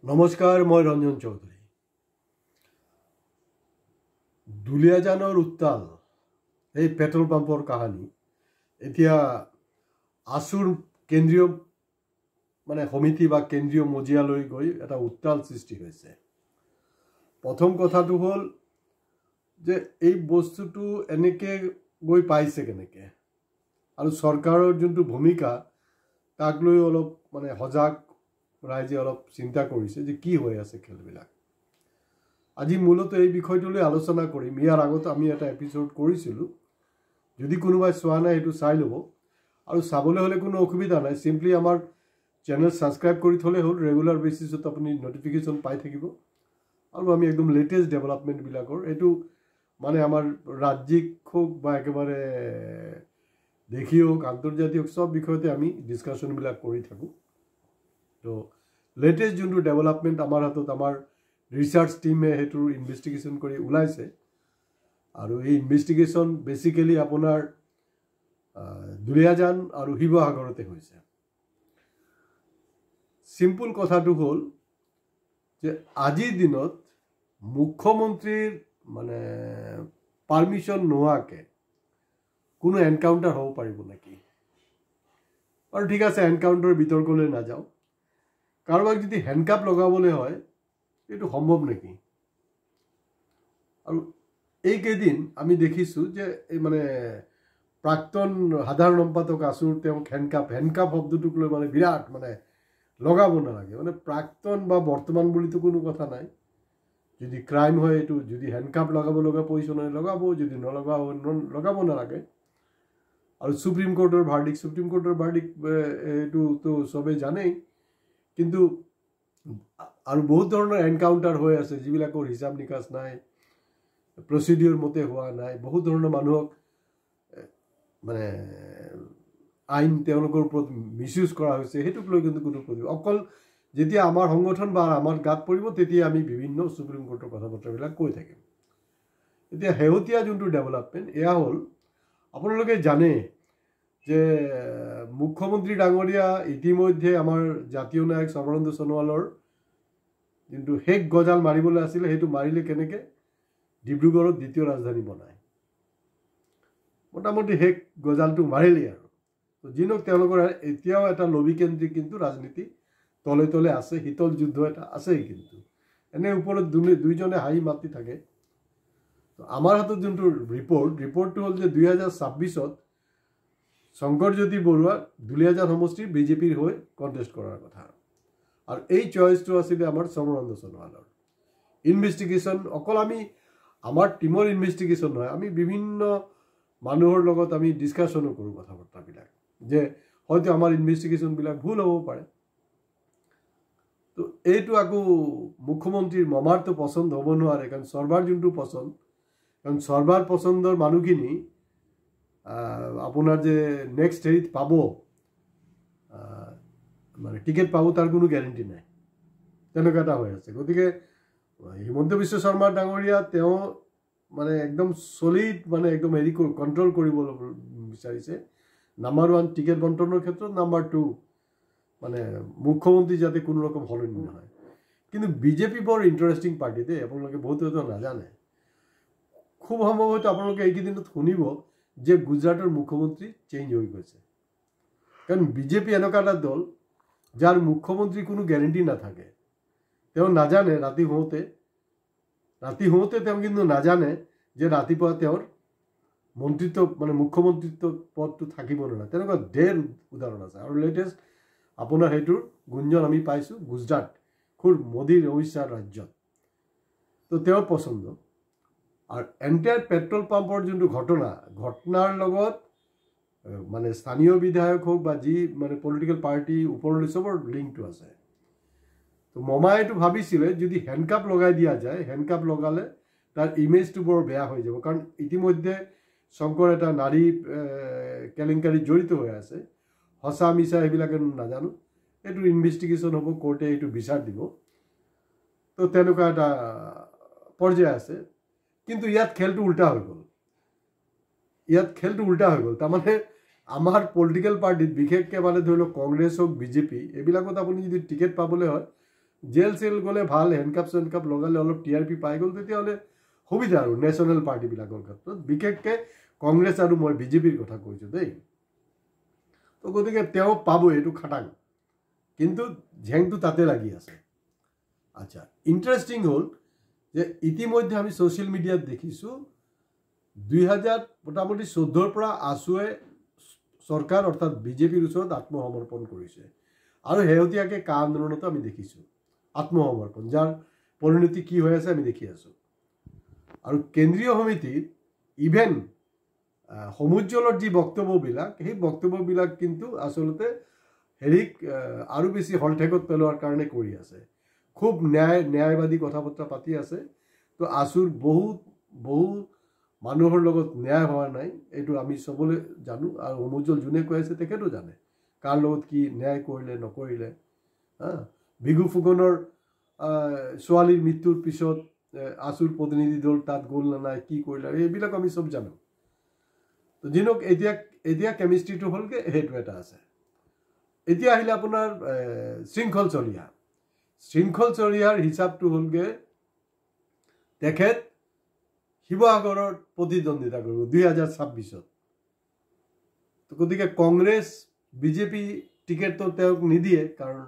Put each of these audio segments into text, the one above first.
নমস্কাৰ, মই ৰঞ্জন চৌধুৰী। দুলীয়াজানৰ উত্তাল এই পেট্ৰল পাম্পৰ কাহিনী এতিয়া আছুৰ কেন্দ্ৰীয় সমিতি বা কেন্দ্ৰীয় মজিয়ালৈ গৈ এটা উত্তাল সৃষ্টি হৈছে। প্ৰথম কথাটো হ'ল যে এই বস্তুটো এনেকৈ গৈ পাইছে কেনেকৈ, আৰু চৰকাৰৰ যোনটো ভূমিকা তাক লৈ অলপ সজাগ ৰাইজে অলপ চিন্তা কৰিছে যে কি হৈ আছে খেলবিলাক। আজি মূলত এই বিষয়টোলৈ আলোচনা কৰিম। ইয়াৰ আগত আমি এটা এপিছড কৰিছিলোঁ, যদি কোনোবাই চোৱা নাই সেইটো চাই ল'ব, আৰু চাবলৈ হ'লে কোনো অসুবিধা নাই। চিম্পলি আমাৰ চেনেল ছাবস্ক্ৰাইব কৰি থ'লে হ'ল। ৰেগুলাৰ বেচিছত আপুনি নটিফিকেশ্যন পাই থাকিব, আৰু আমি একদম লেটেষ্ট ডেভেলপমেণ্টবিলাকৰ এইটো আমাৰ ৰাজ্যিক হওক বা একেবাৰে দেশীয় হওক আন্তৰ্জাতিক সব বিষয়তে আমি ডিছকাশ্যনবিলাক কৰি থাকোঁ। তো লেটেষ্ট যোনটো ডেভেলপমেণ্ট আমাৰ হাতত আমাৰ ৰিচাৰ্চ টিমে সেইটোৰ ইনভেষ্টিগেশ্যন কৰি ওলাইছে, আৰু এই ইনভেষ্টিগেশ্যন বেচিকেলি আপোনাৰ দুলীয়াজান আৰু শিৱসাগৰতে হৈছে। চিম্পুল কথাটো হ'ল যে আজিৰ দিনত মুখ্যমন্ত্ৰীৰ পাৰ্মিশ্যন নোহোৱাকৈ কোনো এনকাউণ্টাৰ হ'ব পাৰিব নেকি? আৰু ঠিক আছে, এনকাউণ্টাৰ বিতৰ্কলৈ নাযাওঁ। কাৰোবাক যদি হেণ্ডকাপ লগাবলৈ হয় এইটো সম্ভৱ নেকি? আৰু এইকেইদিন আমি দেখিছোঁ যে এই প্ৰাক্তন সাধাৰণ সম্পাদক আছুৰ তেওঁক হেণ্ডকাপ শব্দটোক লৈ বিৰাট লগাব নালাগে। প্ৰাক্তন বা বৰ্তমান বুলিতো কোনো কথা নাই। যদি ক্ৰাইম হয় এইটো, যদি হেণ্ডকাপ লগাব লগা পজিশ্যন হয় লগাব, যদি লগাব নালাগে। আৰু সুপ্ৰিম কোৰ্টৰ ভাৰ্ডিক্ট এইটোতো চবেই জানেই। কিন্তু আৰু বহুত ধৰণৰ এনকাউণ্টাৰ হৈ আছে যিবিলাকৰ হিচাপ নিকাচ নাই, প্ৰচিডিউৰ মতে হোৱা নাই। বহুত ধৰণৰ মানুহক আইন তেওঁলোকৰ ওপৰত মিছইউজ কৰা হৈছে। সেইটোক লৈ কিন্তু কোনো অকল যেতিয়া আমাৰ সংগঠন বা আমাৰ গাত পৰিব তেতিয়া আমি বিভিন্ন সুপ্ৰিম কোৰ্টৰ কথা বতৰাবিলাক কৈ থাকিম। এতিয়া শেহতীয়া যোনটো ডেভেলপমেণ্ট এয়া হ'ল, আপোনালোকে জানে যে মুখ্যমন্ত্ৰী ডাঙৰীয়া ইতিমধ্যে আমাৰ জাতীয় নায়ক সৰ্বানন্দ সোণোৱালৰ যোনটো শেষ গজাল মাৰিবলৈ আছিলে সেইটো মাৰিলে কেনেকৈ? ডিব্ৰুগড়ত দ্বিতীয় ৰাজধানী বনায়। মোটামুটি শেষ গজালটো মাৰিলেই। আৰু যি নহওক তেওঁলোকৰ এতিয়াও এটা লবিকেন্দ্ৰিক কিন্তু ৰাজনীতি তলে তলে আছে, শীতল যুদ্ধ এটা আছেই। কিন্তু এনে ওপৰত দুইজনে হাঁহি মাতি থাকে। আমাৰ হাতত যোনটো ৰিপৰ্টটো হ'ল যে 2026 শংকৰজ্যোতি বৰুৱা দুলীয়াজান সমষ্টিৰ বিজেপিৰ হৈ কণ্টেষ্ট কৰাৰ কথা। আৰু এই চইচটো আছিলে আমাৰ সৰ্বানন্দ সোণোৱালৰ। ইনভেষ্টিগেশ্যন অকল আমাৰ টিমৰ ইনভেষ্টিগেশ্যন নহয়, আমি বিভিন্ন মানুহৰ লগত আমি ডিছকাশ্যনো কৰোঁ কথা বতৰাবিলাক, যে হয়তো আমাৰ ইনভেষ্টিগেশ্যনবিলাক ভুল হ'ব পাৰে। তো এইটো আকৌ মুখ্যমন্ত্ৰীৰ মমাৰটো পচন্দ হ'ব নোৱাৰে, কাৰণ সৰ্বাৰ যোনটো পচন্দ, কাৰণ সৰ্বাৰ পচন্দৰ মানুহখিনি আপোনাৰ যে নেক্সট হেৰিত পাব টিকেট পাব তাৰ কোনো গেৰেণ্টি নাই। তেনেকুৱা এটা হৈ আছে। গতিকে হিমন্ত বিশ্ব শৰ্মা ডাঙৰীয়া তেওঁ একদম চলিড একদম কণ্ট্ৰল কৰিব বিচাৰিছে। নাম্বাৰ 1 টিকেট বণ্টনৰ ক্ষেত্ৰত, নাম্বাৰ 2 মুখ্যমন্ত্ৰী যাতে কোনো ৰকম সলনি নহয়। কিন্তু বিজেপি বৰ ইণ্টাৰেষ্টিং পাৰ্টি দেই। আপোনালোকে বহুতে নাজানে। খুব সম্ভৱ হয়তো আপোনালোকে এইকেইদিনত শুনিব যে গুজৰাটৰ মুখ্যমন্ত্ৰী চেঞ্জ হৈ গৈছে। কাৰণ বিজেপি এনেকুৱা এটা দল যাৰ মুখ্যমন্ত্ৰীৰ কোনো গেৰেণ্টি নাথাকে। তেওঁ নাজানে ৰাতি হওঁতে তেওঁ কিন্তু নাজানে যে ৰাতিপুৱা তেওঁৰ মন্ত্ৰিত্ব মুখ্যমন্ত্ৰিত্ব পদটো থাকিব নে নাই। তেনেকুৱা ঢেৰ উদাহৰণ আছে। আৰু লেটেষ্ট আপোনাৰ সেইটোৰ গুঞ্জন আমি পাইছোঁ গুজৰাট, খুব মোদীৰ অমিত শ্বাহ ৰাজ্যত। তো তেওঁৰ পচন্দ। আৰু এণ্টায়াৰ পেট্ৰল পাম্পৰ যোনটো ঘটনাৰ লগত স্থানীয় বিধায়ক হওক বা যি পলিটিকেল পাৰ্টি ওপৰলৈ চবৰ লিংকটো আছে। তো মমাইটো ভাবিছিলে যদি হেণ্ডকাপ লগাই দিয়া যায়, হেণ্ডকাপ লগালে তাৰ ইমেজটো বৰ বেয়া হৈ যাব। কাৰণ ইতিমধ্যে শংকৰ এটা নাৰী কেলেংকাৰীত জড়িত হৈ আছে। সঁচা মিছা সেইবিলাকে নাজানো, এইটো ইনভেষ্টিগেশ্যন হ'ব, কোৰ্টে এইটো বিচাৰ দিব। তো তেনেকুৱা এটা পৰ্যায় আছে। কিন্তু ইয়াত খেলটো উল্টা হৈ গ'ল। তাৰমানে আমাৰ পলিটিকেল পাৰ্টিত বিশেষকৈ ধৰি লওক কংগ্ৰেছ হওক বিজেপি এইবিলাকত আপুনি যদি টিকেট পাবলৈ হয় জেল চেল গ'লে ভাল, হেণ্ডকাপ চেণ্ডকাপ লগালে অলপ TRP পাই গ'ল, তেতিয়াহ'লে সুবিধা আৰু নেশ্যনেল পাৰ্টিবিলাকৰ ক্ষেত্ৰত, বিশেষকৈ কংগ্ৰেছ আৰু মই BJPৰ কথা কৈছোঁ দেই। তো গতিকে তেওঁ পাব, এইটো খাটাং, কিন্তু ঝেংটো তাতে লাগি আছে। আচ্ছা, ইণ্টাৰেষ্টিং হ'ল যে ইতিমধ্যে আমি ছ'চিয়েল মিডিয়াত দেখিছোঁ 2014 পৰা আছুৱে চৰকাৰ অৰ্থাৎ BJPৰ ওচৰত আত্মসমৰ্পণ কৰিছে, আৰু শেহতীয়াকৈ কা আন্দোলনতো আমি দেখিছোঁ আত্মসমৰ্পণ, যাৰ পৰিণতি কি হৈ আছে আমি দেখি আছোঁ। আৰু কেন্দ্ৰীয় সমিতিত ইভেন সমুজ্জ্বলৰ যি বক্তব্যবিলাক, সেই বক্তব্যবিলাক কিন্তু আচলতে হেৰিক আৰু বেছি হলঠেকত পেলোৱাৰ কাৰণে কৰি আছে। খুব ন্যায়বাদী কথা বতৰা পাতি আছে। তো আছুৰ বহু মানুহৰ লগত ন্যায় হোৱা নাই, এইটো আমি চবলৈ জানো, আৰু সমুজ্জ্বল যোনে কৈ আছে তেখেতো জানে কাৰ লগত কি ন্যায় কৰিলে নকৰিলে। ভিগু ফুকনৰ ছোৱালীৰ মৃত্যুৰ পিছত আছুৰ প্ৰতিনিধি দল তাত গ'ল নে নাই, কি কৰিলে, এইবিলাক আমি চব জানো। তো যিনক এতিয়া কেমিষ্ট্ৰিটো হ'লগৈ, সেইটো এটা আছে। এতিয়া আহিলে আপোনাৰ শৃংখল চলিহা। শৃংখল চলিহাৰ হিচাপটো হ'লগৈ তেখেত শিৱসাগৰত প্ৰতিদ্বন্দ্বিতা কৰিব 2026-ত। তো গতিকে কংগ্ৰেছ BJP টিকেটটো তেওঁক নিদিয়ে, কাৰণ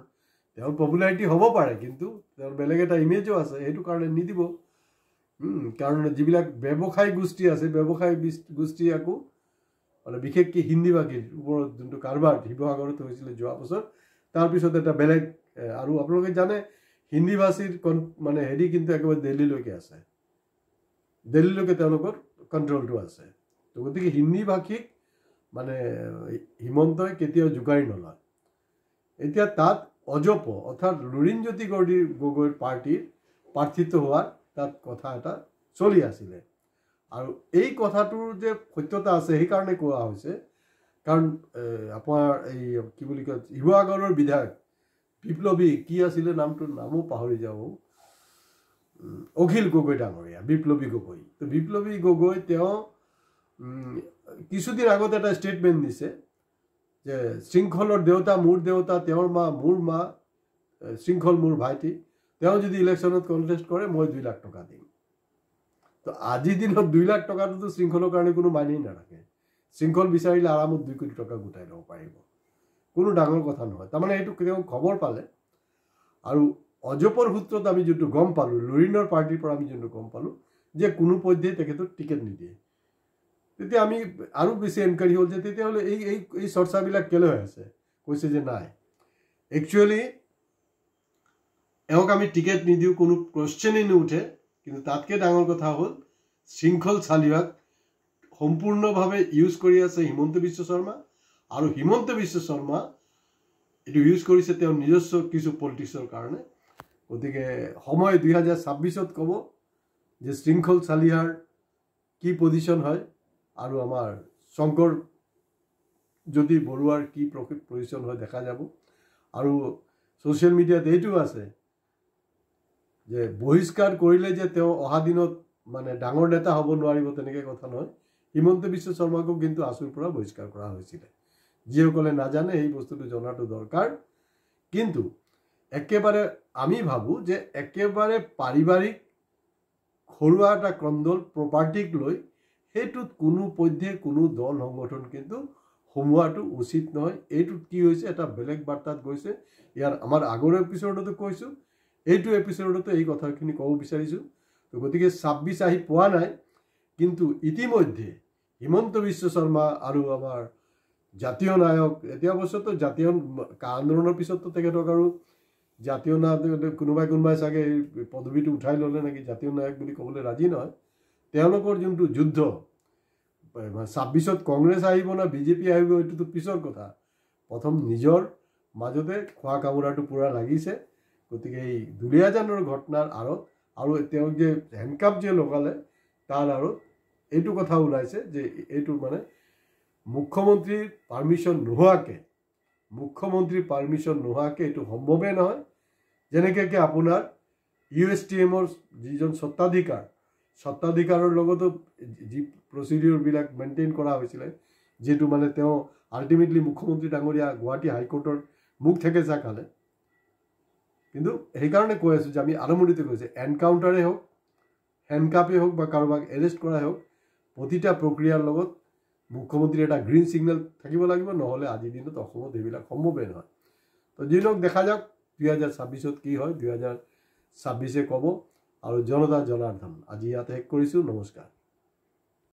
তেওঁৰ পপুলাৰিটি হ'ব পাৰে, কিন্তু তেওঁৰ বেলেগ এটা ইমেজো আছে, সেইটো কাৰণে নিদিব। কাৰণ যিবিলাক ব্যৱসায়িক গোষ্ঠী আছে, ব্যৱসায়িক গোষ্ঠী আকৌ মানে বিশেষকৈ হিন্দীভাষীৰ ওপৰত যোনটো কাৰবাৰ শিৱসাগৰত হৈছিলে যোৱা বছৰ, তাৰপিছত এটা বেলেগ, আৰু আপোনালোকে জানে হিন্দীভাষীৰ মানে হেৰি কিন্তু একেবাৰে দিল্লীলৈকে আছে, দিল্লীলৈকে তেওঁলোকৰ কণ্ট্ৰলটো আছে। তো গতিকে হিন্দীভাষীক মানে হিমন্তই কেতিয়াও জোকাৰি নলয়। এতিয়া তাত অজপ অৰ্থাৎ লুৰিণজ্যোতি গগৈৰ পাৰ্টিৰ প্ৰাৰ্থিত্ব হোৱাৰ তাত কথা এটা চলি আছিলে, আৰু এই কথাটোৰ যে সত্যতা আছে সেইকাৰণে কোৱা হৈছে, কাৰণ আপোনাৰ এই কি বুলি কয় শিৱসাগৰৰ বিধায়ক বিপ্লৱী কি আছিলে নামো পাহৰি যাওঁ, অখিল গগৈ ডাঙৰীয়া, বিপ্লৱী গগৈ। তো বিপ্লৱী গগৈ তেওঁ কিছুদিন আগত এটা ষ্টেটমেণ্ট দিছে যে শৃংখলৰ দেউতা মোৰ দেউতা, তেওঁৰ মা মোৰ মা, শৃংখল মোৰ ভাইটি, তেওঁ যদি ইলেকশ্যনত কণ্টেষ্ট কৰে মই 2 লাখ টকা দিম। তো আজিৰ দিনত 2 লাখ টকাটোতো শৃংখলৰ কাৰণে কোনো মানেই নাৰাখে। শৃংখল বিচাৰিলে আৰামত 2 কোটি টকা গোটাই ল'ব পাৰিব, কোনো ডাঙৰ কথা নহয়। তাৰমানে এইটো তেওঁ খবৰ পালে, আৰু অজপৰ সূত্ৰত আমি যোনটো গম পালোঁ, লুৰিণৰ পাৰ্টিৰ পৰা আমি যোনটো গম পালোঁ যে কোনো পধ্যেই তেখেতক টিকেট নিদিয়ে, তেতিয়া আমি আৰু বেছি এনকুৱাৰী হ'ল যে তেতিয়াহ'লে এই চৰ্চাবিলাক কেলৈ হৈ আছে। কৈছে যে নাই, একচুৱেলি এওঁক আমি টিকেট নিদিওঁ, কোনো কুৱেশ্যনেই নুঠে, কিন্তু তাতকৈ ডাঙৰ কথা হ'ল শৃংখল চালিহাক সম্পূৰ্ণভাৱে ইউজ কৰি আছে হিমন্ত বিশ্ব শৰ্মা, আৰু হিমন্ত বিশ্ব শৰ্মা এইটো ইউজ কৰিছে তেওঁৰ নিজস্ব কিছু পলিটিক্সৰ কাৰণে। গতিকে সময় 2026-ত ক'ব যে শৃংখল চালিহাৰ কি পজিশ্যন হয়, আৰু আমাৰ শংকৰ জ্যোতি বৰুৱাৰ কি পজিশ্যন হয় দেখা যাব। আৰু ছ'চিয়েল মিডিয়াত এইটো আছে যে বহিষ্কাৰ কৰিলে যে তেওঁ অহা দিনত মানে ডাঙৰ নেতা হ'ব নোৱাৰিব, তেনেকৈ কথা নহয়। হিমন্ত বিশ্ব শৰ্মাকো কিন্তু আছুৰ পৰা বহিষ্কাৰ কৰা হৈছিলে। যিসকলে নাজানে সেই বস্তুটো জনাটো দৰকাৰ। কিন্তু একেবাৰে আমি ভাবোঁ যে একেবাৰে পাৰিবাৰিক ঘৰুৱা এটা ক্ৰন্দল প্ৰপাৰ্টিক লৈ সেইটোত কোনো পধ্যে কোনো দল সংগঠন কিন্তু সোমোৱাটো উচিত নহয়। এইটোত কি হৈছে, এটা বেলেগ বাৰ্তাত গৈছে। ইয়াৰ আমাৰ আগৰ এপিছডতো কৈছোঁ, এইটো এপিছডতো এই কথাখিনি ক'ব বিচাৰিছোঁ। তো গতিকে 26 আহি পোৱা নাই, কিন্তু ইতিমধ্যে হিমন্ত বিশ্ব শৰ্মা আৰু আমাৰ জাতীয় নায়ক, এতিয়া অৱশ্যেতো জাতীয় আন্দোলনৰ পিছততো তেখেতক আৰু জাতীয় নায়ক কোনোবাই চাগে এই পদবীটো উঠাই ল'লে নেকি, জাতীয় নায়ক বুলি ক'বলৈ ৰাজি নহয়। তেওঁলোকৰ যোনটো যুদ্ধ, 26-ত কংগ্ৰেছ আহিব না BJP আহিব এইটোতো পিছৰ কথা, প্ৰথম নিজৰ মাজতে খোৱা কামোৰাটো পূৰা লাগিছে। গতিকে এই দুলীয়াজানৰ ঘটনাৰ আঁৰত, আৰু তেওঁক যে হেণ্ডকাপ যে লগালে তাৰ আঁৰত এইটো কথা ওলাইছে যে এইটো মানে মুখ্যমন্ত্ৰীৰ পাৰ্মিশ্যন নোহোৱাকৈ এইটো সম্ভৱেই নহয়। যেনেকৈ আপোনাৰ USTMৰ যিজন স্বত্বাধিকাৰৰ লগতো যি প্ৰচিডিউৰবিলাক মেইনটেইন কৰা হৈছিলে, যিটো মানে তেওঁ আল্টিমেটলি মুখ্যমন্ত্ৰী ডাঙৰীয়া গুৱাহাটী হাইকোৰ্টৰ মুখ থেকেচা খালে, কিন্তু সেইকাৰণে কৈ আছোঁ যে আমি আৰম্ভণিতে কৈছোঁ এনকাউণ্টাৰেই হওক হেণ্ডকাপেই হওক বা কাৰোবাক এৰেষ্ট কৰাই হওক প্ৰতিটা প্ৰক্ৰিয়াৰ লগত মুখ্যমন্ত্ৰীৰ এটা গ্ৰীণ ছিগনেল থাকিব লাগিব, নহ'লে আজিৰ দিনত অসমত এইবিলাক সম্ভৱেই নহয়। তো যি নহওক দেখা যাওক 2026 কি হয়, 2026 ক'ব। আৰু জনতা জনাৰ্দন আজি ইয়াতে শেষ কৰিছোঁ। নমস্কাৰ।